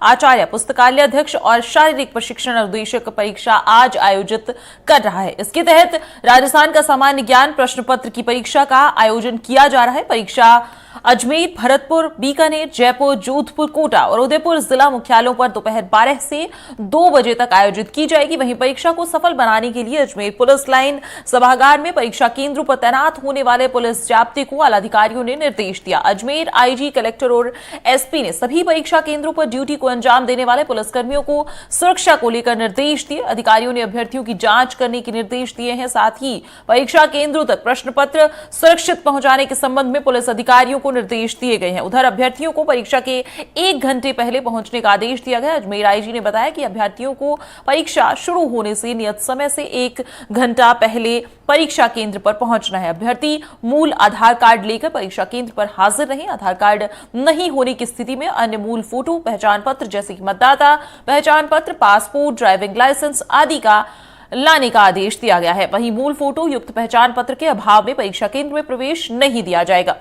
आचार्य, पुस्तकालय अध्यक्ष और शारीरिक प्रशिक्षण अनुदेशक परीक्षा आज आयोजित कर रहा है। इसके तहत राजस्थान का सामान्य ज्ञान प्रश्न पत्र की परीक्षा का आयोजन किया जा रहा है। परीक्षा अजमेर, भरतपुर, बीकानेर, जयपुर, जोधपुर, कोटा और उदयपुर जिला मुख्यालयों पर दोपहर 12 से 2 बजे तक आयोजित की जाएगी। वहीं परीक्षा को सफल बनाने के लिए अजमेर पुलिस लाइन सभागार में परीक्षा केंद्रों पर तैनात होने वाले पुलिस जाब्ते को अधिकारियों ने निर्देश दिया। अजमेर आईजी, कलेक्टर और एसपी ने सभी परीक्षा केंद्रों पर ड्यूटी को अंजाम देने वाले पुलिसकर्मियों को सुरक्षा को लेकर निर्देश दिए। अधिकारियों ने अभ्यर्थियों की जांच करने के निर्देश दिए हैं। साथ ही परीक्षा केंद्रों तक प्रश्न पत्र सुरक्षित पहुंचाने के संबंध में पुलिस अधिकारियों को निर्देश दिए गए हैं। उधर अभ्यर्थियों को परीक्षा के 1 घंटे पहले पहुंचने का आदेश दिया गया। अजमेर आईजी ने बताया कि अभ्यर्थियों को परीक्षा शुरू होने से नियत समय से 1 घंटा पहले परीक्षा केंद्र पर पहुंचना है। अभ्यर्थी मूल आधार कार्ड लेकर परीक्षा केंद्र पर हाजिर रहें। आधार कार्ड नहीं होने की स्थिति में अन्य मूल फोटो, पहचान पत्र जैसे कि मतदाता पहचान पत्र, पासपोर्ट, ड्राइविंग लाइसेंस आदि का लाने का आदेश दिया गया है। वहीं मूल फोटो युक्त पहचान पत्र के अभाव में परीक्षा केंद्र में प्रवेश नहीं दिया जाएगा।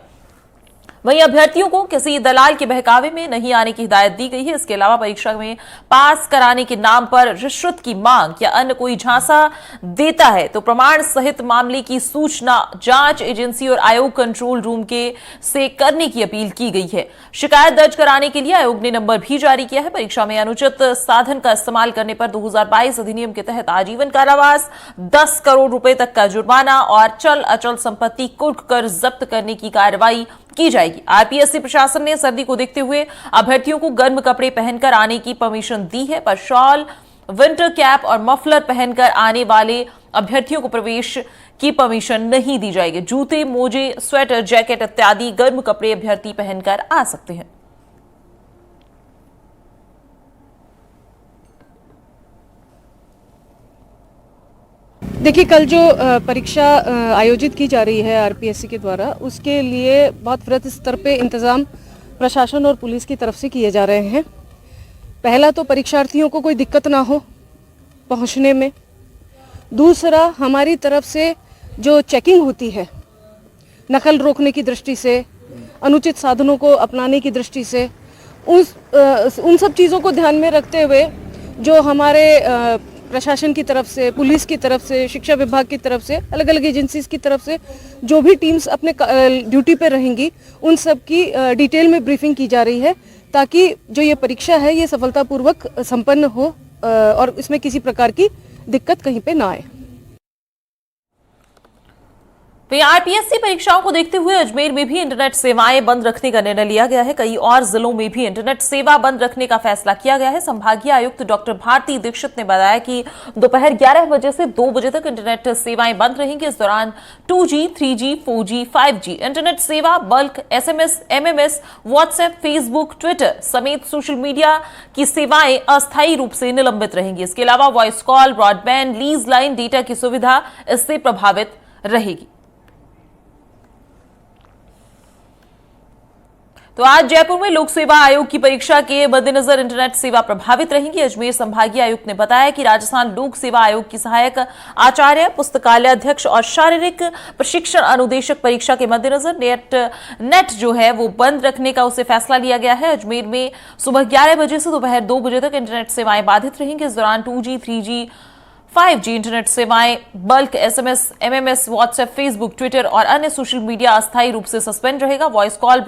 वहीं अभ्यर्थियों को किसी दलाल के बहकावे में नहीं आने की हिदायत दी गई है। इसके अलावा परीक्षा में पास कराने के नाम पर रिश्वत की मांग या अन्य कोई झांसा देता है तो प्रमाण सहित मामले की सूचना जांच एजेंसी और आयोग कंट्रोल रूम से करने की अपील की गई है। शिकायत दर्ज कराने के लिए आयोग ने नंबर भी जारी किया है। परीक्षा में अनुचित साधन का इस्तेमाल करने पर 2022 अधिनियम के तहत आजीवन कारावास, 10 करोड़ रुपए तक का जुर्माना और चल अचल संपत्ति कुर्क कर जब्त करने की कार्रवाई की जाएगी। आरपीएससी प्रशासन ने सर्दी को देखते हुए अभ्यर्थियों को गर्म कपड़े पहनकर आने की परमिशन दी है, पर शॉल, विंटर कैप और मफलर पहनकर आने वाले अभ्यर्थियों को प्रवेश की परमिशन नहीं दी जाएगी। जूते, मोजे, स्वेटर, जैकेट इत्यादि गर्म कपड़े अभ्यर्थी पहनकर आ सकते हैं। देखिए, कल जो परीक्षा आयोजित की जा रही है आरपीएससी के द्वारा, उसके लिए बहुत वृहद स्तर पे इंतज़ाम प्रशासन और पुलिस की तरफ से किए जा रहे हैं। पहला तो परीक्षार्थियों को कोई दिक्कत ना हो पहुंचने में। दूसरा, हमारी तरफ से जो चेकिंग होती है नकल रोकने की दृष्टि से, अनुचित साधनों को अपनाने की दृष्टि से, उन सब चीज़ों को ध्यान में रखते हुए जो हमारे प्रशासन की तरफ से, पुलिस की तरफ से, शिक्षा विभाग की तरफ से, अलग अलग एजेंसीज की तरफ से जो भी टीम्स अपने ड्यूटी पर रहेंगी, उन सब की डिटेल में ब्रीफिंग की जा रही है ताकि जो ये परीक्षा है ये सफलतापूर्वक संपन्न हो और इसमें किसी प्रकार की दिक्कत कहीं पे ना आए। वहीं आरपीएससी परीक्षाओं को देखते हुए अजमेर में भी इंटरनेट सेवाएं बंद रखने का निर्णय लिया गया है। कई और जिलों में भी इंटरनेट सेवा बंद रखने का फैसला किया गया है। संभागीय आयुक्त डॉक्टर भारती दीक्षित ने बताया कि दोपहर 11 बजे से 2 बजे तक इंटरनेट सेवाएं बंद रहेंगी। इस दौरान 2G, 3G, 4G, 5G internet सेवा, bulk, SMS, MMS, WhatsApp, Facebook, Twitter समेत सोशल मीडिया की सेवाएं अस्थायी रूप से निलंबित रहेंगी। इसके अलावा voice call, broadband, lease line data की सुविधा इससे प्रभावित रहेगी। तो आज जयपुर में लोक सेवा आयोग की परीक्षा के मद्देनजर इंटरनेट सेवा प्रभावित रहेंगी। अजमेर संभागीय आयुक्त ने बताया कि राजस्थान लोक सेवा आयोग की सहायक आचार्य, पुस्तकालय अध्यक्ष और शारीरिक प्रशिक्षण अनुदेशक परीक्षा के मद्देनजर नेट जो है वो बंद रखने का उसे फैसला लिया गया है। अजमेर में सुबह 11 बजे से दोपहर 2 बजे तक इंटरनेट सेवाएं बाधित रहेंगी। इस दौरान 2G, 3G, 5G इंटरनेट सेवाएं, bulk, SMS, MMS, WhatsApp, Facebook, Twitter और अन्य सोशल मीडिया अस्थायी रूप से सस्पेंड रहेगा। वॉइस कॉल,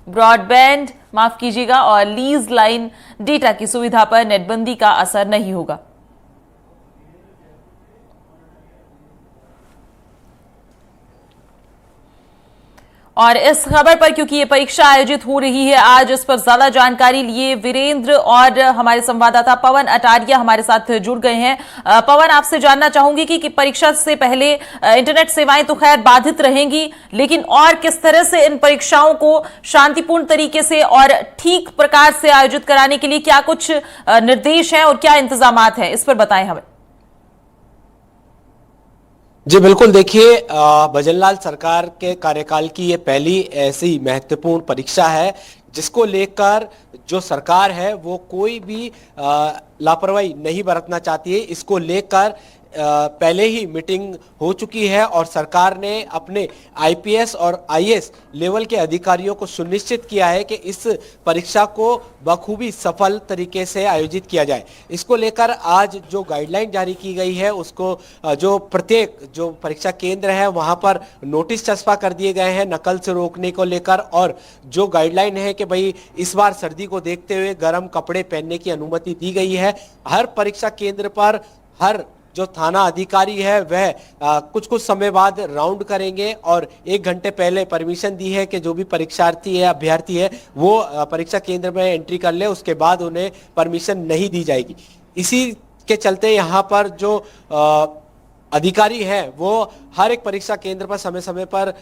ब्रॉडबैंड और लीज लाइन डेटा की सुविधा पर नेटबंदी का असर नहीं होगा। और इस खबर पर, क्योंकि ये परीक्षा आयोजित हो रही है आज, इस पर ज्यादा जानकारी लिए वीरेंद्र और हमारे संवाददाता पवन अटारिया हमारे साथ जुड़ गए हैं। पवन, आपसे जानना चाहूंगी कि परीक्षा से पहले इंटरनेट सेवाएं तो खैर बाधित रहेंगी, लेकिन और किस तरह से इन परीक्षाओं को शांतिपूर्ण तरीके से और ठीक प्रकार से आयोजित कराने के लिए क्या कुछ निर्देश हैं और क्या इंतजामात हैं, इस पर बताएं हमें। जी बिल्कुल, देखिए भजनलाल सरकार के कार्यकाल की ये पहली ऐसी महत्वपूर्ण परीक्षा है जिसको लेकर जो सरकार है वो कोई भी लापरवाही नहीं बरतना चाहती है। इसको लेकर पहले ही मीटिंग हो चुकी है और सरकार ने अपने आईपीएस और आईएएस लेवल के अधिकारियों को सुनिश्चित किया है कि इस परीक्षा को बखूबी सफल तरीके से आयोजित किया जाए। इसको लेकर आज जो गाइडलाइन जारी की गई है उसको जो प्रत्येक जो परीक्षा केंद्र है वहां पर नोटिस चस्पा कर दिए गए हैं नकल से रोकने को लेकर, और जो गाइडलाइन है कि भाई इस बार सर्दी को देखते हुए गर्म कपड़े पहनने की अनुमति दी गई है। हर परीक्षा केंद्र पर हर जो थाना अधिकारी है वह कुछ समय बाद राउंड करेंगे और 1 घंटे पहले परमिशन दी है कि जो भी परीक्षार्थी है अभ्यर्थी है वो परीक्षा केंद्र में एंट्री कर ले, उसके बाद उन्हें परमिशन नहीं दी जाएगी। इसी के चलते यहाँ पर जो अधिकारी है वो हर एक परीक्षा केंद्र पर समय समय पर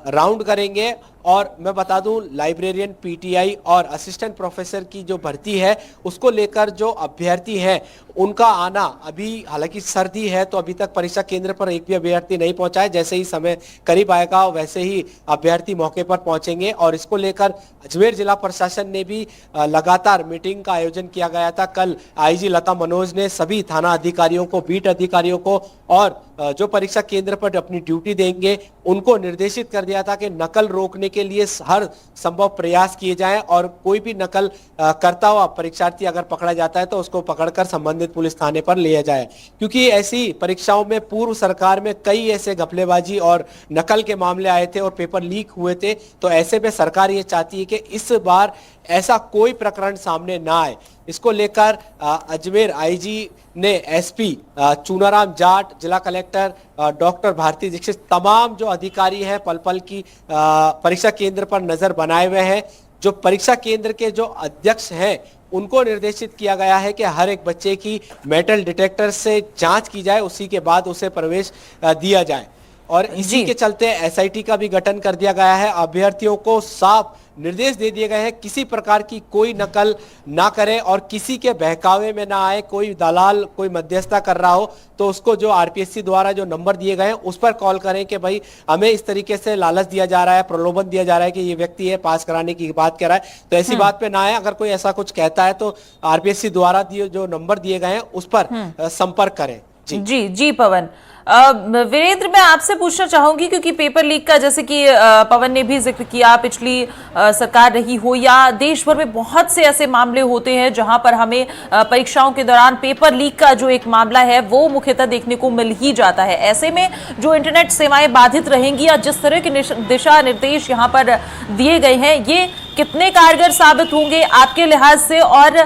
राउंड करेंगे। और मैं बता दूं लाइब्रेरियन, पीटीआई और असिस्टेंट प्रोफेसर की जो भर्ती है उसको लेकर जो अभ्यर्थी हैं उनका आना, अभी हालांकि सर्दी है तो अभी तक परीक्षा केंद्र पर एक भी अभ्यर्थी नहीं पहुंचा है। जैसे ही समय करीब आएगा वैसे ही अभ्यर्थी मौके पर पहुंचेंगे और इसको लेकर अजमेर जिला प्रशासन ने भी लगातार मीटिंग का आयोजन किया गया था। कल आईजी लता मनोज ने सभी थाना अधिकारियों को, बीट अधिकारियों को और जो परीक्षा केंद्र पर अपनी ड्यूटी देंगे उनको निर्देशित कर दिया था कि नकल रोकने के लिए हर संभव प्रयास किए जाएं और कोई भी नकल करता हुआ परीक्षार्थी अगर पकड़ा जाता है तो उसको पकड़कर संबंधित पुलिस थाने पर लिया जाए, क्योंकि ऐसी परीक्षाओं में पूर्व सरकार में कई ऐसे घपलेबाजी और नकल के मामले आए थे और पेपर लीक हुए थे। तो ऐसे में सरकार ये चाहती है कि इस बार ऐसा कोई प्रकरण सामने ना आए। इसको लेकर अजमेर आईजी ने एसपी चूनाराम जाट, जिला कलेक्टर डॉक्टर भारती दीक्षित, तमाम जो अधिकारी हैं पल पल की परीक्षा केंद्र पर नजर बनाए हुए हैं। जो परीक्षा केंद्र के जो अध्यक्ष हैं उनको निर्देशित किया गया है कि हर एक बच्चे की मेटल डिटेक्टर से जांच की जाए, उसी के बाद उसे प्रवेश दिया जाए। और इसी के चलते एसआईटी का भी गठन कर दिया गया है। अभ्यर्थियों को साफ निर्देश दे दिए गए हैं किसी प्रकार की कोई नकल ना करें और किसी के बहकावे में ना आए। कोई दलाल, कोई मध्यस्थता कर रहा हो तो उसको जो आरपीएससी द्वारा जो नंबर दिए गए हैं उस पर कॉल करें कि भाई हमें इस तरीके से लालच दिया जा रहा है, प्रलोभन दिया जा रहा है कि ये व्यक्ति है पास कराने की बात कर रहा है, तो ऐसी बात पे ना आए। अगर कोई ऐसा कुछ कहता है तो आरपीएससी द्वारा जो नंबर दिए गए हैं उस पर संपर्क करें। जी पवन। वीरेंद्र, मैं आपसे पूछना चाहूंगी क्योंकि पेपर लीक का जैसे कि पवन ने भी जिक्र किया, पिछली सरकार रही हो या देश भर में बहुत से ऐसे मामले होते हैं जहां पर हमें परीक्षाओं के दौरान पेपर लीक का जो एक मामला है वो मुख्यतः देखने को मिल ही जाता है। ऐसे में जो इंटरनेट सेवाएं बाधित रहेंगी या जिस तरह के दिशा निर्देश यहाँ पर दिए गए हैं ये कितने कारगर साबित होंगे आपके लिहाज से, और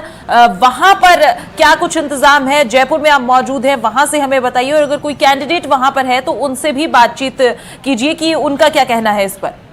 वहां पर क्या कुछ इंतजाम है? जयपुर में आप मौजूद हैं, वहां से हमें बताइए, और अगर कोई कैंडिडेट वहां पर है तो उनसे भी बातचीत कीजिए कि उनका क्या कहना है इस पर।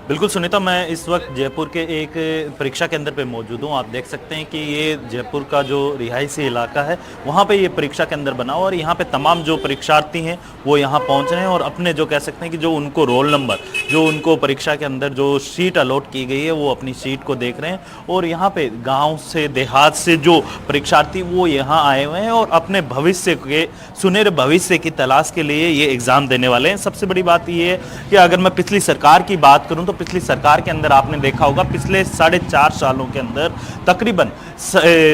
बिल्कुल सुनीता, मैं इस वक्त जयपुर के एक परीक्षा केंद्र पे मौजूद हूँ। आप देख सकते हैं कि ये जयपुर का जो रिहायशी इलाका है वहाँ पे ये परीक्षा केंद्र बना हुआ और यहाँ पे तमाम जो परीक्षार्थी हैं वो यहाँ पहुँच रहे हैं और अपने जो कह सकते हैं कि जो उनको रोल नंबर, जो उनको परीक्षा के अंदर जो सीट अलॉट की गई है वो अपनी सीट को देख रहे हैं। और यहाँ पे गाँव से, देहात से जो परीक्षार्थी वो यहाँ आए हुए हैं और अपने भविष्य के, सुनहरे भविष्य की तलाश के लिए ये एग्ज़ाम देने वाले हैं। सबसे बड़ी बात ये है कि अगर मैं पिछली सरकार की बात करूँ तो पिछली सरकार के अंदर आपने देखा होगा पिछले 4.5 सालों के अंदर तकरीबन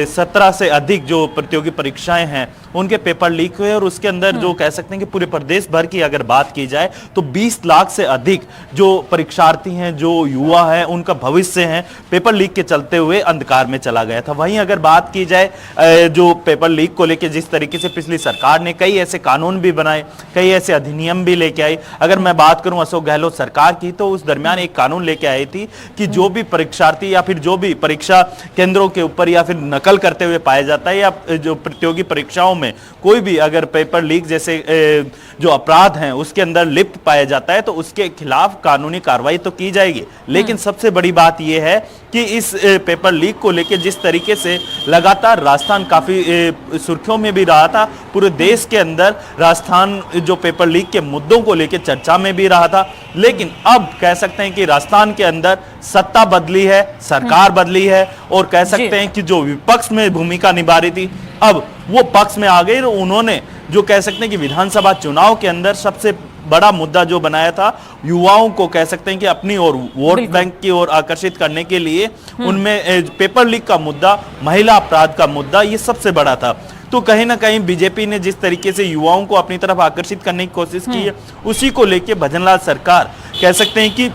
17 से अधिक जो प्रतियोगी परीक्षाएं हैं उनके पेपर लीक हुए और उसके अंदर जो कह सकते हैं कि पूरे प्रदेश भर की अगर बात की जाए तो 20 लाख से अधिक जो परीक्षार्थी हैं, जो युवा हैं, उनका भविष्य है पेपर लीक के चलते हुए अंधकार में चला गया था। वहीं अगर बात की जाए जो पेपर लीक को लेकर जिस तरीके से पिछली सरकार ने कई ऐसे कानून भी बनाए, कई ऐसे अधिनियम भी लेके आई। अगर मैं बात करूं अशोक गहलोत सरकार की तो उस दरमियान एक कानून लेके आई थी कि जो भी परीक्षार्थी या फिर जो भी परीक्षा केंद्रों के ऊपर या फिर नकल करते हुए पाया जाता है या जो प्रतियोगी परीक्षाओं में कोई भी अगर पेपर लीक जैसे जो अपराध हैं उसके अंदर लिप्त पाया जाता है तो उसके खिलाफ कानूनी कार्रवाई तो की जाएगी। लेकिन सबसे बड़ी बात यह है कि इस पेपर लीक को लेकर जिस तरीके से लगातार राजस्थान काफी सुर्खियों में भी रहा था, पूरे देश के अंदर राजस्थान जो पेपर लीक के मुद्दों को लेकर चर्चा में भी रहा था, लेकिन अब कह सकते हैं कि राजस्थान के अंदर सत्ता बदली है, सरकार बदली है और कह सकते हैं कि जो विपक्ष में भूमिका निभा रही थी अब वो पक्ष में आ गई। उन्होंने जो कह सकते हैं कि विधानसभा चुनाव के अंदर सबसे बड़ा मुद्दा जो बनाया था युवाओं को कह सकते हैं कि अपनी ओर वोट बैंक की ओर आकर्षित करने के लिए उनमें पेपर लीक का मुद्दा, महिला अपराध का मुद्दा ये सबसे बड़ा था। तो कहीं ना कहीं बीजेपी ने जिस तरीके से युवाओं को अपनी तरफ आकर्षित करने की कोशिश की है, उसी को लेके भजनलाल सरकार कह सकते हैं कि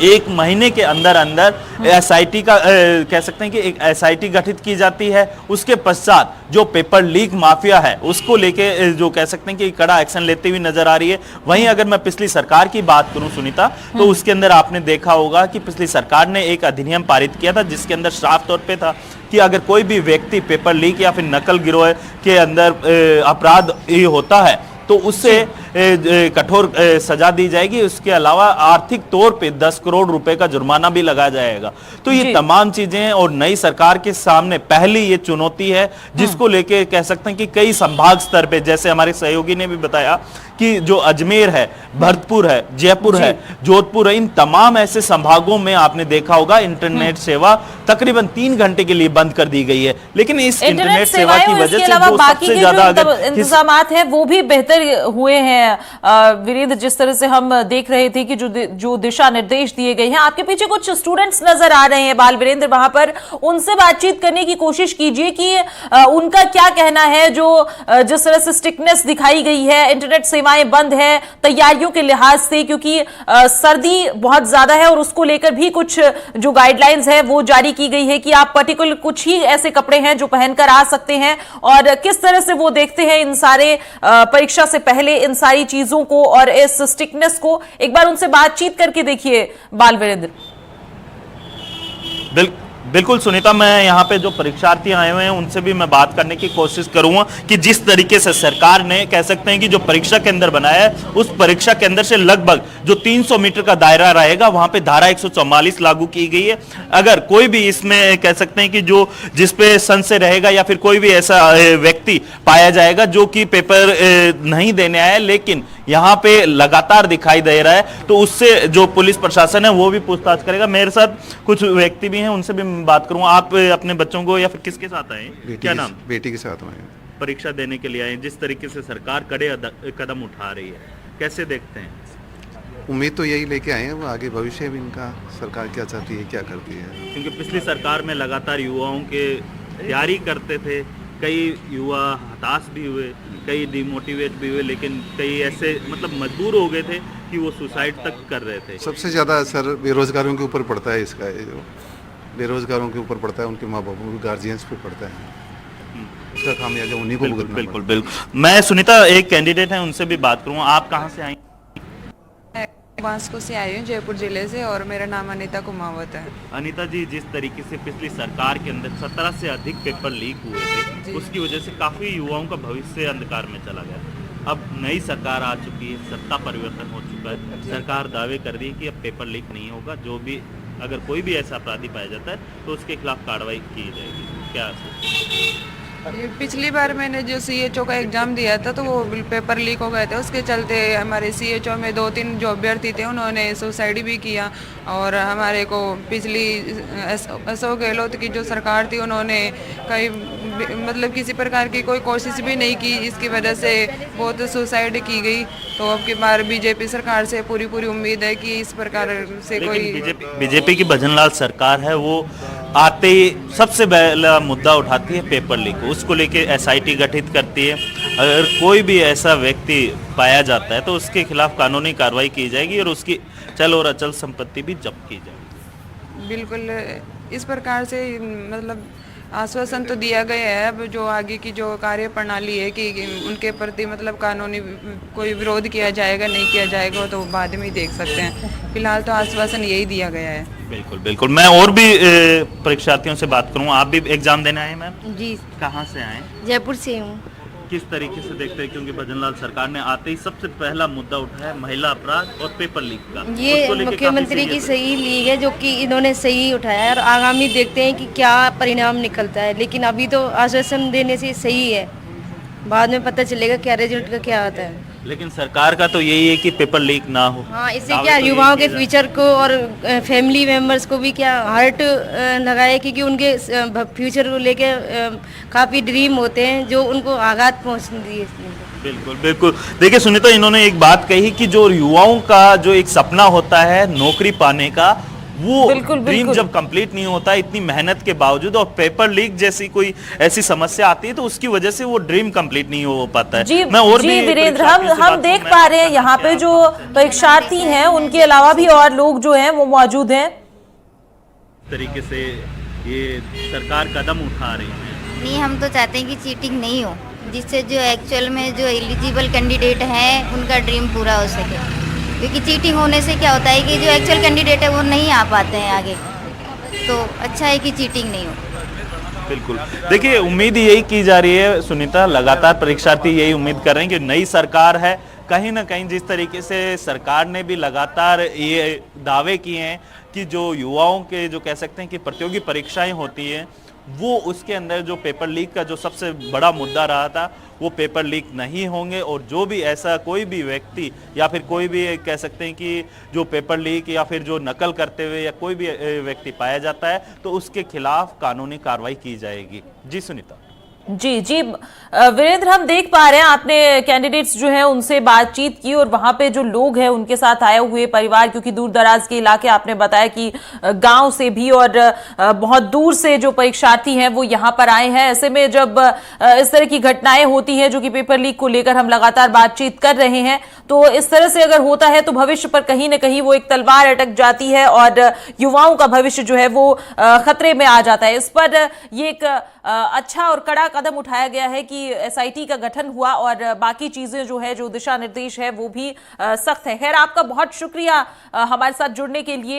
एक महीने के अंदर अंदर एसआईटी का कह सकते हैं कि एक एसआईटी गठित की जाती है। उसके पश्चात जो पेपर लीक माफिया है उसको लेके जो कह सकते हैं कि कड़ा एक्शन लेते हुए नजर आ रही है। वहीं अगर मैं पिछली सरकार की बात करूं सुनीता, तो उसके अंदर आपने देखा होगा कि पिछली सरकार ने एक अधिनियम पारित किया था जिसके अंदर साफ तौर पे था कि अगर कोई भी व्यक्ति पेपर लीक या फिर नकल गिरोह के अंदर अपराध होता है तो उससे कठोर सजा दी जाएगी। उसके अलावा आर्थिक तौर पे 10 करोड़ रुपए का जुर्माना भी लगाया जाएगा। तो ये तमाम चीजें और नई सरकार के सामने पहली ये चुनौती है जिसको लेके कह सकते हैं कि कई संभाग स्तर पे, जैसे हमारे सहयोगी ने भी बताया कि जो अजमेर है, भरतपुर है, जयपुर है, जोधपुर है, इन तमाम ऐसे संभागों में आपने देखा होगा इंटरनेट सेवा तकरीबन 3 घंटे के लिए बंद कर दी गई है। लेकिन इस इंटरनेट सेवा की वजह से जो सबसे ज्यादा इंतजाम है वो भी बेहतर हुए हैं। वीरेंद्र, जिस तरह से हम देख रहे थे कि जो दिशा निर्देश दिए गए हैं, आपके पीछे कुछ स्टूडेंट्स नजर आ रहे हैं बाल वीरेंद्र, वहां पर उनसे बातचीत करने की कोशिश कीजिए कि उनका क्या कहना है। जो जिस तरह से स्ट्रिक्टनेस दिखाई गई है, इंटरनेट सेवाएं बंद है तैयारियों के लिहाज से, क्योंकि सर्दी बहुत ज्यादा है और उसको लेकर भी कुछ जो गाइडलाइंस है वो जारी की गई है कि आप पर्टिकुलर कुछ ही ऐसे कपड़े हैं जो पहनकर आ सकते हैं, और किस तरह से वो देखते हैं इन सारे परीक्षा से पहले इन सारी चीजों को और इस स्ट्रिक्टनेस को। एक बार उनसे बातचीत करके देखिए बाल वीरेंद्र। बिल्कुल सुनीता, मैं यहाँ पे जो परीक्षार्थी आए हुए हैं उनसे भी मैं बात करने की कोशिश करूंगा कि जिस तरीके से सरकार ने कह सकते हैं कि जो परीक्षा केंद्र बनाया है उस परीक्षा केंद्र से लगभग जो 300 मीटर का दायरा रहेगा वहां पे धारा 144 लागू की गई है। अगर कोई भी इसमें कह सकते हैं कि जो जिसपे संशय रहेगा या फिर कोई भी ऐसा व्यक्ति पाया जाएगा जो कि पेपर नहीं देने आया लेकिन यहाँ पे लगातार दिखाई दे रहा है, तो उससे जो पुलिस प्रशासन है वो भी पूछताछ करेगा। मेरे साथ कुछ व्यक्ति भी हैं, उनसे भी बात करूंगा। आप अपने बच्चों को या फिर किसके साथ आए? क्या नाम? बेटी के साथ आए। परीक्षा देने के लिए आए। जिस तरीके से सरकार कड़े कदम उठा रही है, कैसे देखते हैं? उम्मीद तो यही लेके आए हैं, वो आगे भविष्य भी इनका सरकार क्या चाहती है, क्या करती है। क्योंकि पिछली सरकार में लगातार युवाओं के तैयारी करते थे, कई युवा हताश भी हुए, कई डिमोटिवेट भी हुए, लेकिन कई ऐसे मतलब मजबूर हो गए थे कि वो सुसाइड तक कर रहे थे। सबसे ज़्यादा असर बेरोजगारों के ऊपर पड़ता है इसका, जो बेरोजगारों के ऊपर पड़ता है, उनके माँ बापों के गार्जियंस पे पड़ता है। इसका खामियाजा उन्हीं को भुगतना। बिल्कुल बिल्कुल। मैं सुनीता एक कैंडिडेट है, उनसे भी बात करूँगा। आप कहाँ से आई? वास्को से आई हूँ, जयपुर जिले से, और मेरा नाम अनीता कुमावत है। अनीता जी, जिस तरीके से पिछली सरकार के अंदर 17 से अधिक पेपर लीक हुए थे, उसकी वजह से काफी युवाओं का भविष्य अंधकार में चला गया। अब नई सरकार आ चुकी है, सत्ता परिवर्तन हो चुका है, सरकार दावे कर रही है कि अब पेपर लीक नहीं होगा, जो भी अगर कोई भी ऐसा अपराधी पाया जाता है तो उसके खिलाफ कार्रवाई की जाएगी। क्या पिछली बार मैंने जो CHO का एग्ज़ाम दिया था तो वो पेपर लीक हो गए थे, उसके चलते हमारे CHO में 2-3 जो अभ्यर्थी थे उन्होंने सुसाइड भी किया। और हमारे को पिछली अशोक गहलोत की जो सरकार थी उन्होंने कई मतलब किसी प्रकार की कोई कोशिश भी नहीं की, इसकी वजह से बहुत सुसाइड की गई। तो अब की बार बीजेपी सरकार से पूरी उम्मीद है कि इस प्रकार से कोई बीजेपी की भजनलाल सरकार है, वो आते ही सबसे पहला मुद्दा उठाती है पेपर लीक, उसको लेके SIT गठित करती है। अगर कोई भी ऐसा व्यक्ति पाया जाता है तो उसके खिलाफ कानूनी कार्रवाई की जाएगी और उसकी चल और अचल संपत्ति भी जब्त की जाएगी। बिल्कुल इस प्रकार से मतलब आश्वासन तो दिया गया है। अब जो आगे की जो कार्य प्रणाली है कि उनके प्रति मतलब कानूनी कोई विरोध किया जाएगा नहीं किया जाएगा तो बाद में ही देख सकते हैं। फिलहाल तो आश्वासन यही दिया गया है। बिल्कुल बिल्कुल। मैं और भी परीक्षार्थियों से बात करूँ। आप भी एग्जाम देने आए मैम? जी। कहाँ से आए? जयपुर से हूँ। किस तरीके से देखते हैं, क्योंकि भजनलाल सरकार ने आते ही सबसे पहला मुद्दा उठाया महिला अपराध और पेपर लीक का, ये मुख्यमंत्री की सही लीक है जो कि इन्होंने सही उठाया है और आगामी देखते हैं कि क्या परिणाम निकलता है। लेकिन अभी तो आश्वासन देने से सही है, बाद में पता चलेगा क्या रिजल्ट का क्या आता है। लेकिन सरकार का तो यही है कि पेपर लीक ना हो। हाँ, इससे क्या युवाओं के फ्यूचर को और फैमिली मेंबर्स को भी क्या हर्ट लगा है, क्योंकि उनके फ्यूचर को लेके काफ़ी ड्रीम होते हैं जो उनको आघात पहुँचती है। बिल्कुल बिल्कुल। देखिए सुनीता, इन्होंने एक बात कही कि जो युवाओं का जो एक सपना होता है नौकरी पाने का, वो बिल्कुल, ड्रीम बिल्कुल। जब कंप्लीट नहीं होता इतनी मेहनत के बावजूद, और पेपर लीक जैसी कोई ऐसी समस्या आती है तो उसकी वजह से वो ड्रीम कंप्लीट नहीं हो पाता है। जी मैं और जी भी वीरेंद्र, परीक्षार्थियों से हम बात देख करूं, पा मैं रहे हैं यहाँ पे जो परीक्षार्थी हैं उनके अलावा भी और लोग जो हैं वो मौजूद हैं। तरीके से ये सरकार कदम उठा रही है। नहीं, हम तो चाहते हैं कि चीटिंग नहीं हो, जिससे जो एक्चुअल में जो एलिजिबल कैंडिडेट हैं उनका ड्रीम पूरा हो सके, क्योंकि चीटिंग होने से क्या होता है कि जो एक्चुअल कैंडिडेट है वो नहीं आ पाते हैं आगे, तो अच्छा है कि चीटिंग नहीं हो। बिल्कुल, देखिए उम्मीद यही की जा रही है सुनीता, लगातार परीक्षार्थी यही उम्मीद कर रहे हैं कि नई सरकार है, कहीं ना कहीं जिस तरीके से सरकार ने भी लगातार ये दावे किए हैं कि जो युवाओं के जो कह सकते हैं कि प्रतियोगी परीक्षाएं होती हैं वो उसके अंदर जो पेपर लीक का जो सबसे बड़ा मुद्दा रहा था वो पेपर लीक नहीं होंगे, और जो भी ऐसा कोई भी व्यक्ति या फिर कोई भी कह सकते हैं कि जो पेपर लीक या फिर जो नकल करते हुए या कोई भी व्यक्ति पाया जाता है तो उसके खिलाफ कानूनी कार्रवाई की जाएगी। जी सुनीता। जी जी वीरेंद्र, हम देख पा रहे हैं आपने कैंडिडेट्स जो हैं उनसे बातचीत की और वहां पे जो लोग हैं उनके साथ आए हुए परिवार, क्योंकि दूर दराज के इलाके आपने बताया कि गांव से भी और बहुत दूर से जो परीक्षार्थी हैं वो यहां पर आए हैं। ऐसे में जब इस तरह की घटनाएं होती हैं जो कि पेपर लीक को लेकर हम लगातार बातचीत कर रहे हैं, तो इस तरह से अगर होता है तो भविष्य पर कहीं ना कहीं वो एक तलवार अटक जाती है और युवाओं का भविष्य जो है वो खतरे में आ जाता है। इस पर ये एक अच्छा और कड़ा कदम उठाया गया है कि एसआईटी का गठन हुआ और बाकी चीजें जो है, जो दिशा निर्देश है वो भी सख्त है। खैर, आपका बहुत शुक्रिया हमारे साथ जुड़ने के लिए।